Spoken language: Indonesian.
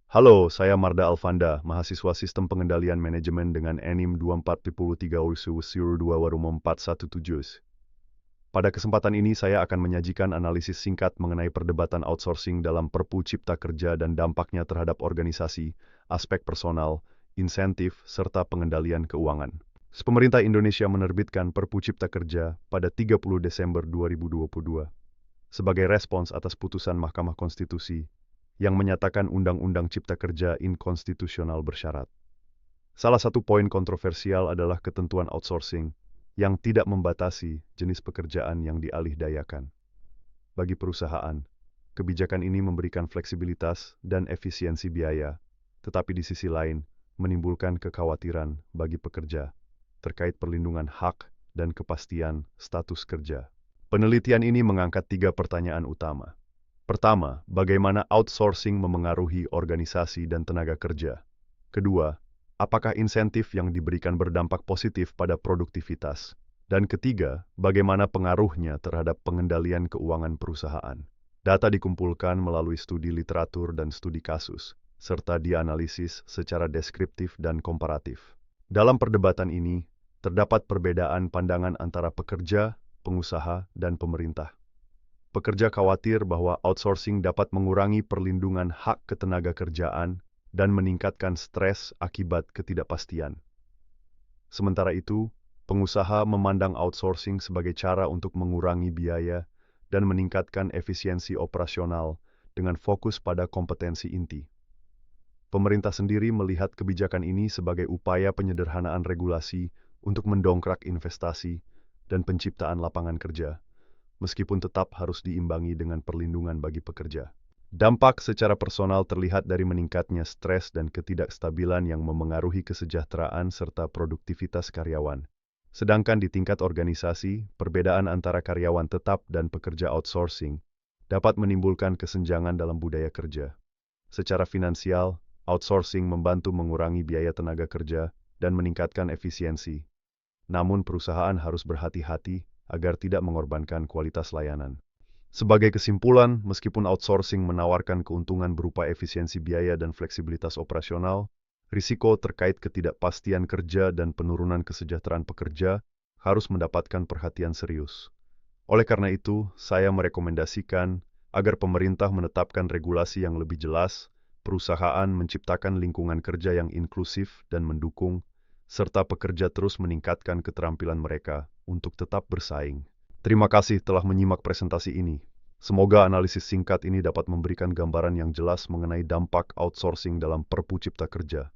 Halo, saya Marda Alfanda, mahasiswa Sistem Pengendalian Manajemen dengan NIM 2433 417. Pada kesempatan ini saya akan menyajikan analisis singkat mengenai perdebatan outsourcing dalam Perpu Cipta Kerja dan dampaknya terhadap organisasi, aspek personal, insentif, serta pengendalian keuangan. Pemerintah Indonesia menerbitkan Perpu Cipta Kerja pada 30 Desember 2022 sebagai respons atas putusan Mahkamah Konstitusi yang menyatakan Undang-Undang Cipta Kerja inkonstitusional bersyarat. Salah satu poin kontroversial adalah ketentuan outsourcing yang tidak membatasi jenis pekerjaan yang dialihdayakan. Bagi perusahaan, kebijakan ini memberikan fleksibilitas dan efisiensi biaya, tetapi di sisi lain menimbulkan kekhawatiran bagi pekerja terkait perlindungan hak dan kepastian status kerja. Penelitian ini mengangkat 3 pertanyaan utama. Pertama, bagaimana outsourcing memengaruhi organisasi dan tenaga kerja? Kedua, apakah insentif yang diberikan berdampak positif pada produktivitas? Dan ketiga, bagaimana pengaruhnya terhadap pengendalian keuangan perusahaan? Data dikumpulkan melalui studi literatur dan studi kasus, serta dianalisis secara deskriptif dan komparatif. Dalam perdebatan ini, terdapat perbedaan pandangan antara pekerja, pengusaha, dan pemerintah. Pekerja khawatir bahwa outsourcing dapat mengurangi perlindungan hak ketenaga kerjaan dan meningkatkan stres akibat ketidakpastian. Sementara itu, pengusaha memandang outsourcing sebagai cara untuk mengurangi biaya dan meningkatkan efisiensi operasional dengan fokus pada kompetensi inti. Pemerintah sendiri melihat kebijakan ini sebagai upaya penyederhanaan regulasi untuk mendongkrak investasi dan penciptaan lapangan kerja, meskipun tetap harus diimbangi dengan perlindungan bagi pekerja. Dampak secara personal terlihat dari meningkatnya stres dan ketidakstabilan yang memengaruhi kesejahteraan serta produktivitas karyawan. Sedangkan di tingkat organisasi, perbedaan antara karyawan tetap dan pekerja outsourcing dapat menimbulkan kesenjangan dalam budaya kerja. Secara finansial, outsourcing membantu mengurangi biaya tenaga kerja dan meningkatkan efisiensi. Namun perusahaan harus berhati-hati agar tidak mengorbankan kualitas layanan. Sebagai kesimpulan, meskipun outsourcing menawarkan keuntungan berupa efisiensi biaya dan fleksibilitas operasional, risiko terkait ketidakpastian kerja dan penurunan kesejahteraan pekerja harus mendapatkan perhatian serius. Oleh karena itu, saya merekomendasikan agar pemerintah menetapkan regulasi yang lebih jelas, perusahaan menciptakan lingkungan kerja yang inklusif dan mendukung, serta pekerja terus meningkatkan keterampilan mereka untuk tetap bersaing. Terima kasih telah menyimak presentasi ini. Semoga analisis singkat ini dapat memberikan gambaran yang jelas mengenai dampak outsourcing dalam Perpu Cipta Kerja.